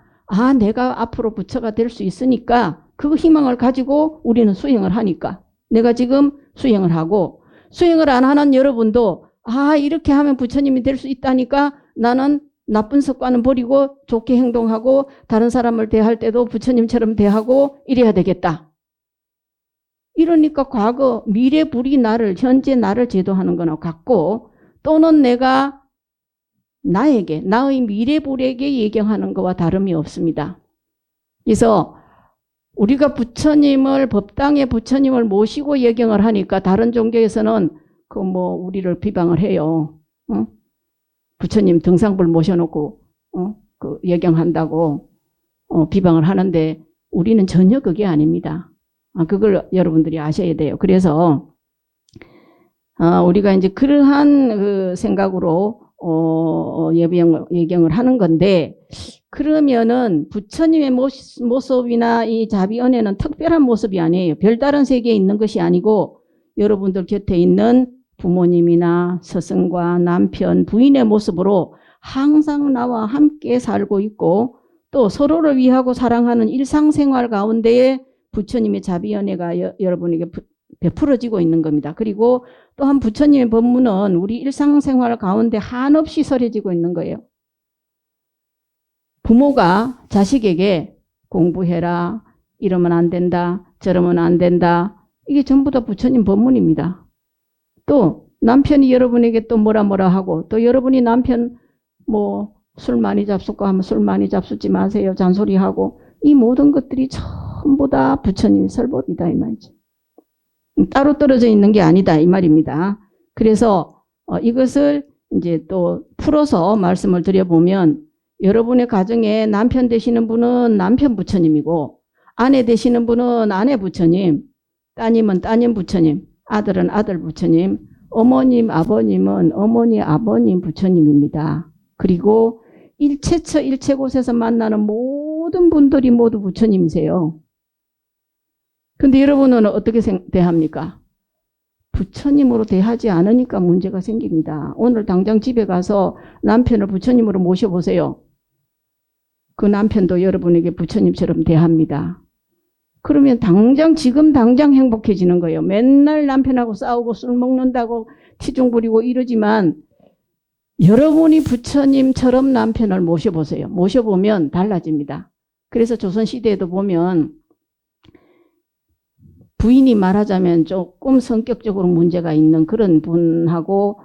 내가 앞으로 부처가 될 수 있으니까 그 희망을 가지고 우리는 수행을 하니까 내가 지금 수행을 하고, 수행을 안 하는 여러분도 이렇게 하면 부처님이 될 수 있다니까 나는 나쁜 습관은 버리고 좋게 행동하고 다른 사람을 대할 때도 부처님처럼 대하고 이래야 되겠다. 이러니까 과거 미래불이 나를, 현재 나를 제도하는 거나 같고, 또는 내가 나에게, 나의 미래불에게 예경하는 것과 다름이 없습니다. 그래서 우리가 부처님을, 법당에 부처님을 모시고 예경을 하니까 다른 종교에서는 우리를 비방을 해요. 부처님 등상불 모셔놓고 예경한다고 비방을 하는데 우리는 전혀 그게 아닙니다. 그걸 여러분들이 아셔야 돼요. 그래서 우리가 이제 그러한 그 생각으로 예경을 하는 건데, 그러면은 부처님의 모습이나 이 자비언에는 특별한 모습이 아니에요. 별다른 세계에 있는 것이 아니고 여러분들 곁에 있는 부모님이나 스승과 남편, 부인의 모습으로 항상 나와 함께 살고 있고 또 서로를 위하고 사랑하는 일상생활 가운데에 부처님의 자비연애가 여러분에게 베풀어지고 있는 겁니다. 그리고 또한 부처님의 법문은 우리 일상생활 가운데 한없이 설해지고 있는 거예요. 부모가 자식에게 공부해라, 이러면 안 된다, 저러면 안 된다, 이게 전부 다 부처님 법문입니다. 또 남편이 여러분에게 또 뭐라 하고 또 여러분이 남편 뭐 술 많이 잡숫고 하면 술 많이 잡숫지 마세요, 잔소리하고, 이 모든 것들이 전부 다 부처님의 설법이다 이 말이죠. 따로 떨어져 있는 게 아니다 이 말입니다. 그래서 이것을 이제 또 풀어서 말씀을 드려보면, 여러분의 가정에 남편 되시는 분은 남편 부처님이고 아내 되시는 분은 아내 부처님, 따님은 따님 부처님, 아들은 아들 부처님, 어머님 아버님은 어머니 아버님 부처님입니다. 그리고 일체처 일체곳에서 만나는 모든 분들이 모두 부처님이세요. 근데 여러분은 어떻게 대합니까? 부처님으로 대하지 않으니까 문제가 생깁니다. 오늘 당장 집에 가서 남편을 부처님으로 모셔보세요. 그 남편도 여러분에게 부처님처럼 대합니다. 그러면 지금 당장 행복해지는 거예요. 맨날 남편하고 싸우고 술 먹는다고 티중 부리고 이러지만 여러분이 부처님처럼 남편을 모셔보세요. 모셔보면 달라집니다. 그래서 조선시대에도 보면 부인이 말하자면 조금 성격적으로 문제가 있는 그런 분하고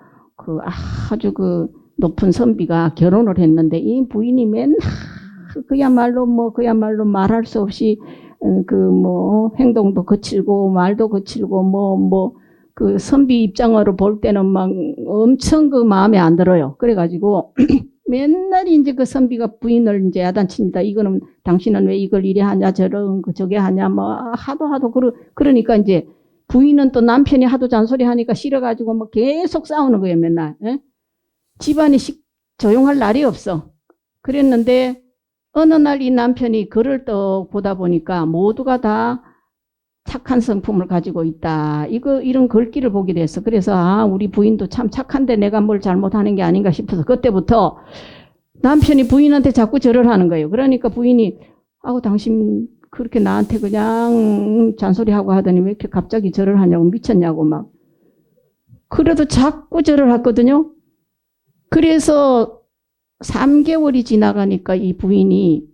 아주 높은 선비가 결혼을 했는데, 이 부인이 맨날 그야말로 말할 수 없이 행동도 거칠고 말도 거칠고 그 선비 입장으로 볼 때는 막 엄청 마음에 안 들어요. 그래가지고 맨날 이제 그 선비가 부인을 이제 야단칩니다. 이거는 당신은 왜 이걸 이래 하냐, 저게 하냐, 하도 그러니까 이제 부인은 또 남편이 하도 잔소리 하니까 싫어가지고 계속 싸우는 거예요, 맨날. 예? 집안이 조용할 날이 없어. 그랬는데 어느 날 이 남편이 글을 또 보다 보니까 모두가 다 착한 성품을 가지고 있다, 이런 글귀를 보게 됐어. 그래서 우리 부인도 참 착한데 내가 뭘 잘못하는 게 아닌가 싶어서 그때부터 남편이 부인한테 자꾸 절을 하는 거예요. 그러니까 부인이 당신 그렇게 나한테 그냥 잔소리하고 하더니 왜 이렇게 갑자기 절을 하냐고, 미쳤냐고 막. 그래도 자꾸 절을 하거든요. 그래서 3개월이 지나가니까 이 부인이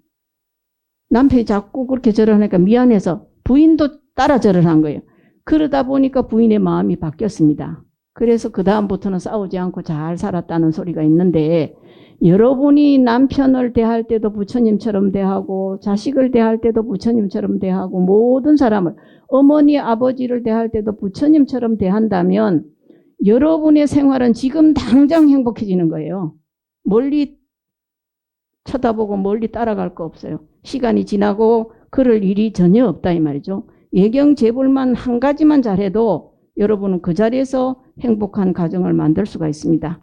남편이 자꾸 그렇게 절을 하니까 미안해서 부인도 따라 절을 한 거예요. 그러다 보니까 부인의 마음이 바뀌었습니다. 그래서 그 다음부터는 싸우지 않고 잘 살았다는 소리가 있는데, 여러분이 남편을 대할 때도 부처님처럼 대하고 자식을 대할 때도 부처님처럼 대하고 모든 사람을, 어머니 아버지를 대할 때도 부처님처럼 대한다면 여러분의 생활은 지금 당장 행복해지는 거예요. 멀리 쳐다보고 멀리 따라갈 거 없어요. 시간이 지나고 그럴 일이 전혀 없다 이 말이죠. 예경재불만 한 가지만 잘해도 여러분은 그 자리에서 행복한 가정을 만들 수가 있습니다.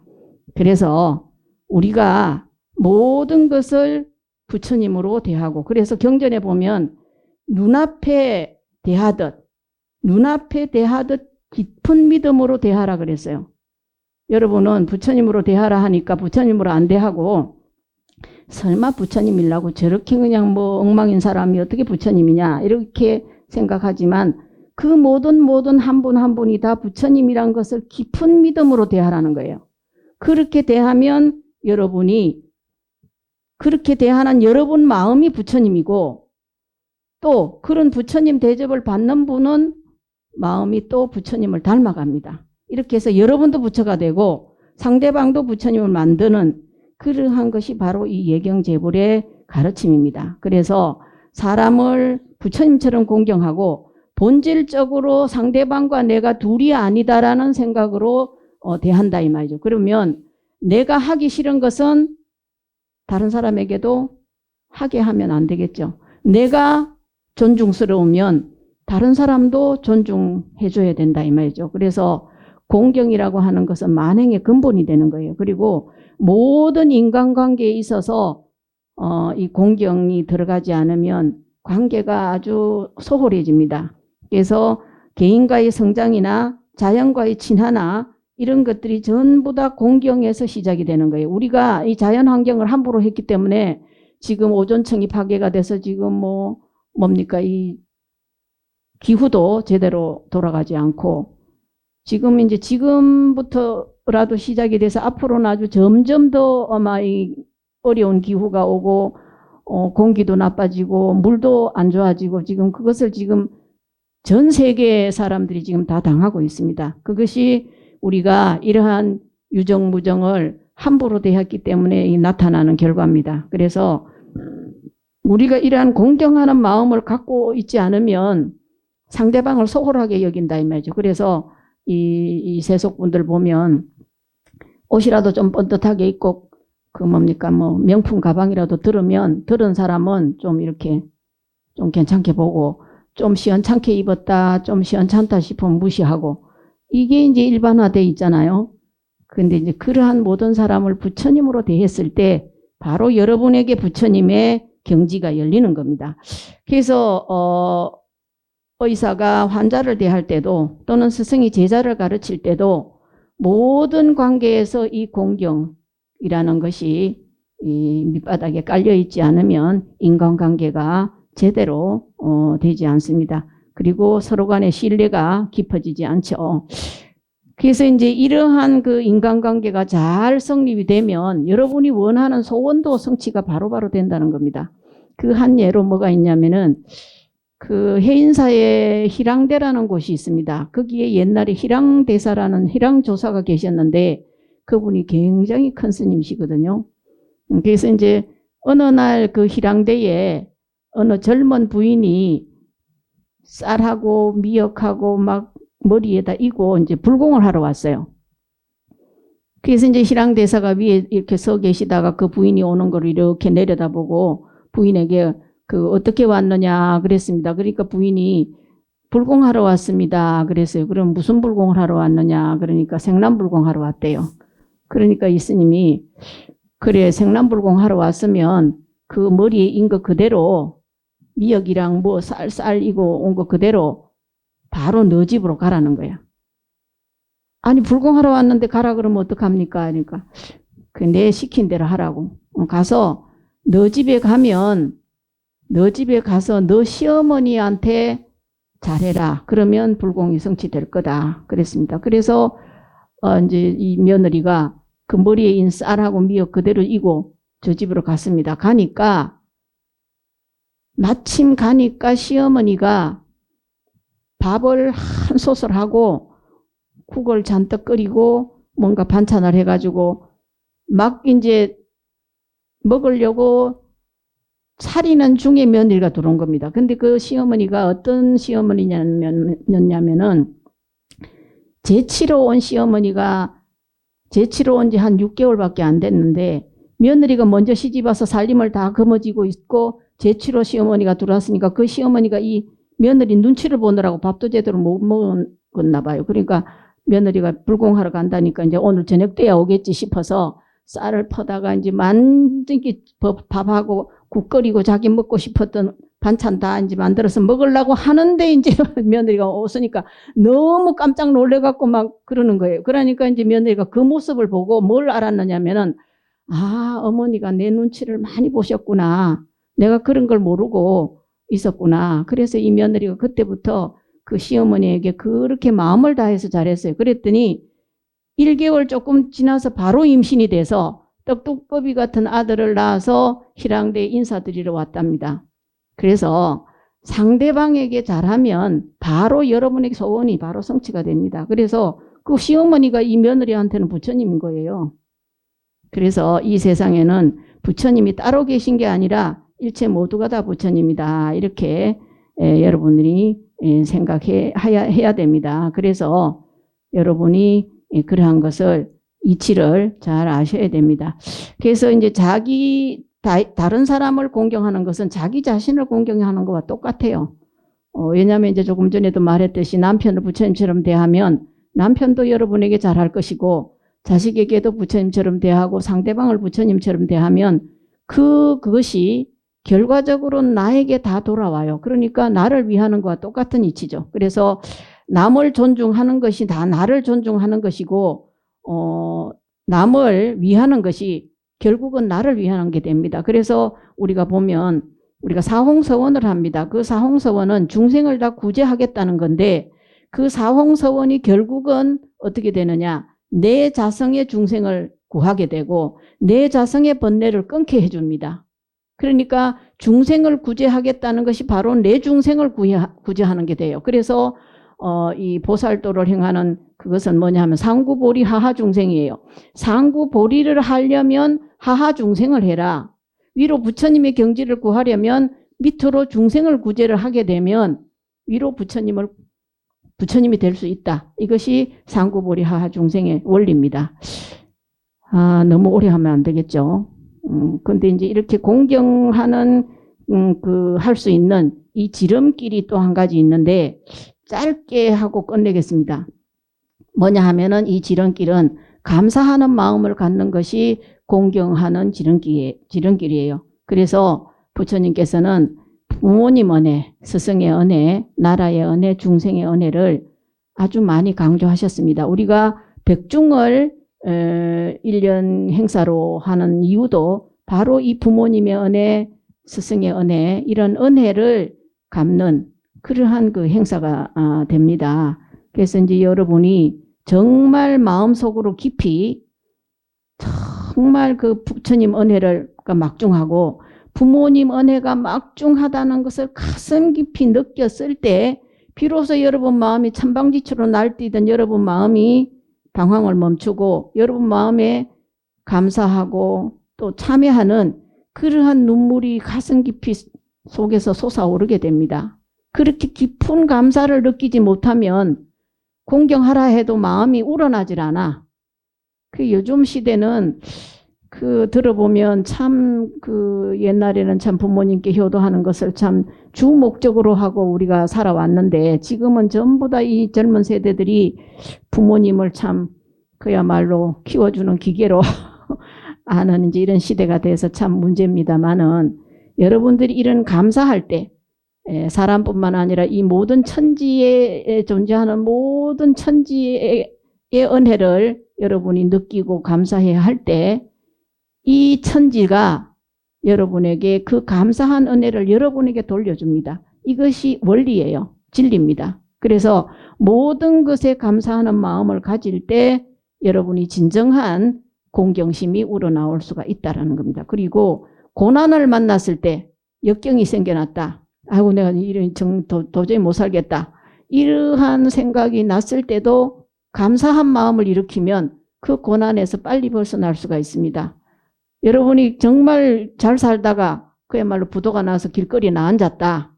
그래서 우리가 모든 것을 부처님으로 대하고, 그래서 경전에 보면 눈앞에 대하듯 깊은 믿음으로 대하라 그랬어요. 여러분은 부처님으로 대하라 하니까 부처님으로 안 대하고, 설마 부처님이라고 저렇게 그냥 엉망인 사람이 어떻게 부처님이냐 이렇게 생각하지만, 그 모든 한 분 한 분이 다 부처님이란 것을 깊은 믿음으로 대하라는 거예요. 그렇게 대하면 여러분이, 그렇게 대하는 여러분 마음이 부처님이고, 또 그런 부처님 대접을 받는 분은 마음이 또 부처님을 닮아갑니다. 이렇게 해서 여러분도 부처가 되고 상대방도 부처님을 만드는 그러한 것이 바로 이 예경재불의 가르침입니다. 그래서 사람을 부처님처럼 공경하고 본질적으로 상대방과 내가 둘이 아니다라는 생각으로 대한다 이 말이죠. 그러면 내가 하기 싫은 것은 다른 사람에게도 하게 하면 안 되겠죠. 내가 존중스러우면 다른 사람도 존중해 줘야 된다 이 말이죠. 그래서 공경이라고 하는 것은 만행의 근본이 되는 거예요. 그리고 모든 인간관계에 있어서 이 공경이 들어가지 않으면 관계가 아주 소홀해집니다. 그래서 개인과의 성장이나 자연과의 친화나 이런 것들이 전부 다 공경에서 시작이 되는 거예요. 우리가 이 자연 환경을 함부로 했기 때문에 지금 오존층이 파괴가 돼서 지금 뭡니까 이 기후도 제대로 돌아가지 않고 지금 이제 지금부터라도 시작이 돼서 앞으로는 아주 점점 더 아마 이 어려운 기후가 오고 공기도 나빠지고 물도 안 좋아지고 지금 그것을 지금 전 세계 사람들이 지금 다 당하고 있습니다. 그것이 우리가 이러한 유정무정을 함부로 대했기 때문에 나타나는 결과입니다. 그래서 우리가 이러한 공경하는 마음을 갖고 있지 않으면 상대방을 소홀하게 여긴다 이 말이죠. 그래서 이 세속분들 보면 옷이라도 좀 번듯하게 입고 그 뭡니까 명품 가방이라도 들은 사람은 좀 이렇게 좀 괜찮게 보고 좀 시원찮게 입었다 좀 시원찮다 싶으면 무시하고 이게 이제 일반화돼 있잖아요. 근데 이제 그러한 모든 사람을 부처님으로 대했을 때 바로 여러분에게 부처님의 경지가 열리는 겁니다. 그래서 의사가 환자를 대할 때도 또는 스승이 제자를 가르칠 때도 모든 관계에서 이 공경이라는 것이 이 밑바닥에 깔려 있지 않으면 인간관계가 제대로 되지 않습니다. 그리고 서로 간의 신뢰가 깊어지지 않죠. 그래서 이제 이러한 그 인간관계가 잘 성립이 되면 여러분이 원하는 소원도 성취가 바로바로 된다는 겁니다. 그 한 예로 뭐가 있냐면은 그 해인사에 희랑대라는 곳이 있습니다. 거기에 옛날에 희랑대사라는 희랑조사가 계셨는데 그분이 굉장히 큰 스님이시거든요. 그래서 이제 어느 날 그 희랑대에 어느 젊은 부인이 쌀하고 미역하고 막 머리에다 이고 이제 불공을 하러 왔어요. 그래서 이제 희랑대사가 위에 이렇게 서 계시다가 그 부인이 오는 걸 이렇게 내려다보고 부인에게 그 어떻게 왔느냐 그랬습니다. 그러니까 부인이 불공하러 왔습니다. 그랬어요. 그럼 무슨 불공을 하러 왔느냐 그러니까 생남불공하러 왔대요. 그러니까 이 스님이 그래 생남불공하러 왔으면 그 머리에 인 거 그대로 미역이랑 뭐 쌀 이고 온 거 그대로 바로 너 집으로 가라는 거야. 아니 불공하러 왔는데 가라 그러면 어떡합니까? 그러니까 내 시킨 대로 하라고. 가서 너 집에 가면 너 집에 가서 너 시어머니한테 잘해라. 그러면 불공이 성취될 거다. 그랬습니다. 그래서 이제 이 며느리가 그 머리에 인 쌀하고 미역 그대로 이고 저 집으로 갔습니다. 마침 가니까 시어머니가 밥을 한 솥을 하고 국을 잔뜩 끓이고 뭔가 반찬을 해가지고 막 이제 먹으려고 차리는 중에 며느리가 들어온 겁니다. 근데 그 시어머니가 어떤 시어머니냐면은 제치러 온 시어머니가 제치러 온 지 한 6개월밖에 안 됐는데 며느리가 먼저 시집와서 살림을 다 거머쥐고 있고 제치러 시어머니가 들어왔으니까 그 시어머니가 이 며느리 눈치를 보느라고 밥도 제대로 못 먹었나 봐요. 그러니까 며느리가 불공하러 간다니까 이제 오늘 저녁 때야 오겠지 싶어서 쌀을 퍼다가 이제 만들기 밥하고 국 끓이고 자기 먹고 싶었던 반찬 다 이제 만들어서 먹으려고 하는데 이제 며느리가 오으니까 너무 깜짝 놀래갖고 막 그러는 거예요. 그러니까 이제 며느리가 그 모습을 보고 뭘 알았느냐면은 아, 어머니가 내 눈치를 많이 보셨구나. 내가 그런 걸 모르고 있었구나. 그래서 이 며느리가 그때부터 그 시어머니에게 그렇게 마음을 다해서 잘했어요. 그랬더니 1개월 조금 지나서 바로 임신이 돼서 떡두꺼비 같은 아들을 낳아서 희랑대에 인사드리러 왔답니다. 그래서 상대방에게 잘하면 바로 여러분의 소원이 바로 성취가 됩니다. 그래서 그 시어머니가 이 며느리한테는 부처님인 거예요. 그래서 이 세상에는 부처님이 따로 계신 게 아니라 일체 모두가 다 부처님이다. 이렇게 여러분들이 생각해야 됩니다. 그래서 여러분이 그러한 것을 이치를 잘 아셔야 됩니다. 그래서 이제 다른 사람을 공경하는 것은 자기 자신을 공경하는 것과 똑같아요. 왜냐하면 이제 조금 전에도 말했듯이 남편을 부처님처럼 대하면 남편도 여러분에게 잘할 것이고 자식에게도 부처님처럼 대하고 상대방을 부처님처럼 대하면 그것이 결과적으로 나에게 다 돌아와요. 그러니까 나를 위하는 것과 똑같은 이치죠. 그래서 남을 존중하는 것이 다 나를 존중하는 것이고 남을 위하는 것이 결국은 나를 위하는 게 됩니다. 그래서 우리가 보면 우리가 사홍서원을 합니다. 그 사홍서원은 중생을 다 구제하겠다는 건데 그 사홍서원이 결국은 어떻게 되느냐. 내 자성의 중생을 구하게 되고 내 자성의 번뇌를 끊게 해줍니다. 그러니까 중생을 구제하겠다는 것이 바로 내 중생을 구제하는 게 돼요. 그래서 이 보살도를 행하는 그것은 뭐냐 하면 상구보리 하하중생이에요. 상구보리를 하려면 하하중생을 해라. 위로 부처님의 경지를 구하려면 밑으로 중생을 구제를 하게 되면 위로 부처님이 될 수 있다. 이것이 상구보리 하하중생의 원리입니다. 너무 오래 하면 안 되겠죠. 근데 이제 이렇게 공경하는 할 수 있는 이 지름길이 또 한 가지 있는데 짧게 하고 끝내겠습니다. 뭐냐 하면은 이 지름길은 감사하는 마음을 갖는 것이 공경하는 지름길이에요. 그래서 부처님께서는 부모님 은혜, 스승의 은혜, 나라의 은혜, 중생의 은혜를 아주 많이 강조하셨습니다. 우리가 백중을 1년 행사로 하는 이유도 바로 이 부모님의 은혜, 스승의 은혜, 이런 은혜를 갚는 그러한 그 행사가 됩니다. 그래서 이제 여러분이 정말 마음속으로 깊이 정말 그 부처님 은혜를 막중하고 부모님 은혜가 막중하다는 것을 가슴 깊이 느꼈을 때 비로소 여러분 마음이 천방지축으로 날뛰던 여러분 마음이 방황을 멈추고 여러분 마음에 감사하고 또 참여하는 그러한 눈물이 가슴 깊이 속에서 솟아오르게 됩니다. 그렇게 깊은 감사를 느끼지 못하면 공경하라 해도 마음이 우러나질 않아. 그 요즘 시대는 들어보면 참 옛날에는 참 부모님께 효도하는 것을 참 주 목적으로 하고 우리가 살아왔는데 지금은 전부 다 이 젊은 세대들이 부모님을 참 그야말로 키워주는 기계로 하는 이제 이런 시대가 돼서 참 문제입니다만은 여러분들이 이런 감사할 때 사람뿐만 아니라 이 모든 천지에 존재하는 모든 천지의 은혜를 여러분이 느끼고 감사해야 할 때 이 천지가 여러분에게 그 감사한 은혜를 여러분에게 돌려줍니다. 이것이 원리예요. 진리입니다. 그래서 모든 것에 감사하는 마음을 가질 때 여러분이 진정한 공경심이 우러나올 수가 있다는 겁니다. 그리고 고난을 만났을 때 역경이 생겨났다. 아이고 내가 이런 도저히 못 살겠다. 이러한 생각이 났을 때도 감사한 마음을 일으키면 그 고난에서 빨리 벗어날 수가 있습니다. 여러분이 정말 잘 살다가 그야말로 부도가 나서 길거리에 앉았다.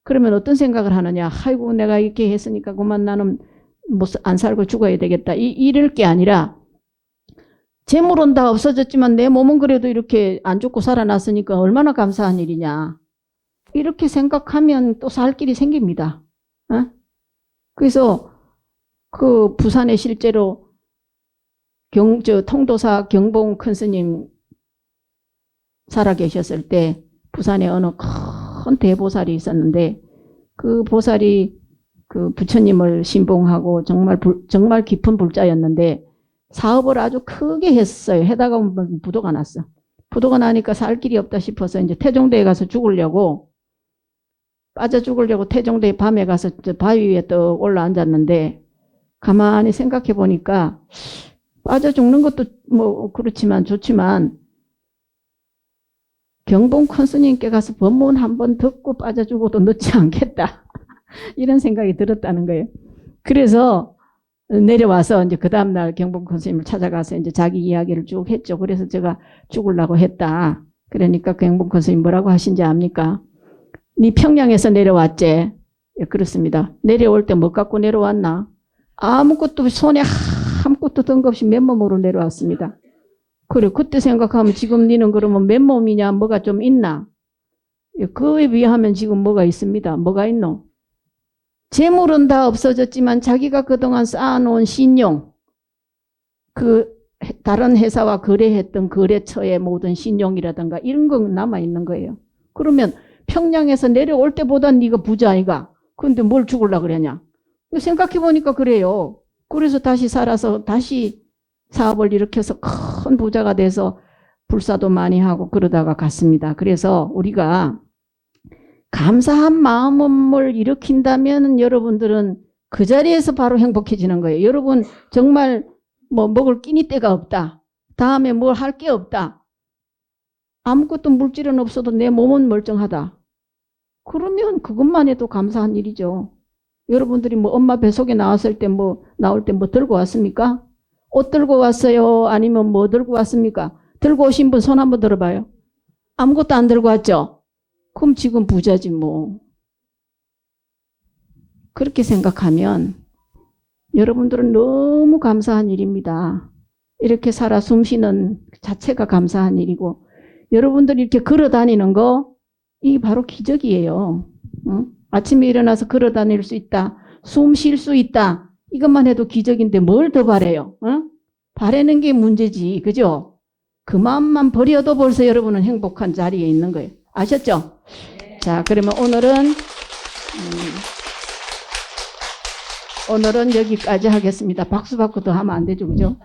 그러면 어떤 생각을 하느냐. 아이고 내가 이렇게 했으니까 그만 나는 안 살고 죽어야 되겠다. 이럴 게 아니라 재물은 다 없어졌지만 내 몸은 그래도 이렇게 안 죽고 살아났으니까 얼마나 감사한 일이냐. 이렇게 생각하면 또 살 길이 생깁니다. 그래서 그 부산에 실제로 통도사 경봉 큰 스님 살아계셨을 때 부산에 어느 큰 대보살이 있었는데 그 보살이 그 부처님을 신봉하고 정말 깊은 불자였는데 사업을 아주 크게 했어요. 해다가 부도가 났어. 부도가 나니까 살 길이 없다 싶어서 이제 태종대에 가서 빠져 죽으려고 태종대에 밤에 가서 바위 위에 또 올라앉았는데 가만히 생각해 보니까 빠져 죽는 것도 뭐 그렇지만 좋지만 경봉 큰 스님께 가서 법문 한번 듣고 빠져 죽어도 늦지 않겠다. 이런 생각이 들었다는 거예요. 그래서 내려와서 이제 그 다음날 경봉 큰 스님을 찾아가서 이제 자기 이야기를 쭉 했죠. 그래서 제가 죽으려고 했다. 그러니까 경봉 큰 스님 뭐라고 하신지 압니까? 네 평양에서 내려왔지? 예, 그렇습니다. 내려올 때 뭐 갖고 내려왔나? 아무것도 손에 아무것도 든 것 없이 맨몸으로 내려왔습니다. 그래, 그때 생각하면 지금 니는 그러면 맨몸이냐 뭐가 좀 있나? 예, 그에 비하면 지금 뭐가 있습니다. 뭐가 있노? 재물은 다 없어졌지만 자기가 그동안 쌓아놓은 신용, 다른 회사와 거래했던 거래처의 모든 신용이라든가 이런 건 남아있는 거예요. 그러면 평양에서 내려올 때보다 네가 부자 아이가. 근데 뭘 죽으려고 그러냐. 생각해보니까 그래요. 그래서 다시 살아서 다시 사업을 일으켜서 큰 부자가 돼서 불사도 많이 하고 그러다가 갔습니다. 그래서 우리가 감사한 마음을 일으킨다면 여러분들은 그 자리에서 바로 행복해지는 거예요. 여러분 정말 뭐 먹을 끼니 때가 없다. 다음에 뭘 할 게 없다. 아무것도 물질은 없어도 내 몸은 멀쩡하다. 그러면 그것만 해도 감사한 일이죠. 여러분들이 뭐 엄마 뱃속에 나왔을 때 나올 때 뭐 들고 왔습니까? 옷 들고 왔어요? 아니면 뭐 들고 왔습니까? 들고 오신 분 손 한번 들어봐요. 아무것도 안 들고 왔죠? 그럼 지금 부자지 뭐. 그렇게 생각하면 여러분들은 너무 감사한 일입니다. 이렇게 살아 숨쉬는 자체가 감사한 일이고 여러분들이 이렇게 걸어 다니는 거 이게 바로 기적이에요. 응? 아침에 일어나서 걸어 다닐 수 있다. 숨 쉴 수 있다. 이것만 해도 기적인데 뭘 더 바래요? 응? 바라는 게 문제지. 그죠? 그 마음만 버려도 벌써 여러분은 행복한 자리에 있는 거예요. 아셨죠? 자, 그러면 오늘은 여기까지 하겠습니다. 박수 받고 더 하면 안 되죠. 그죠?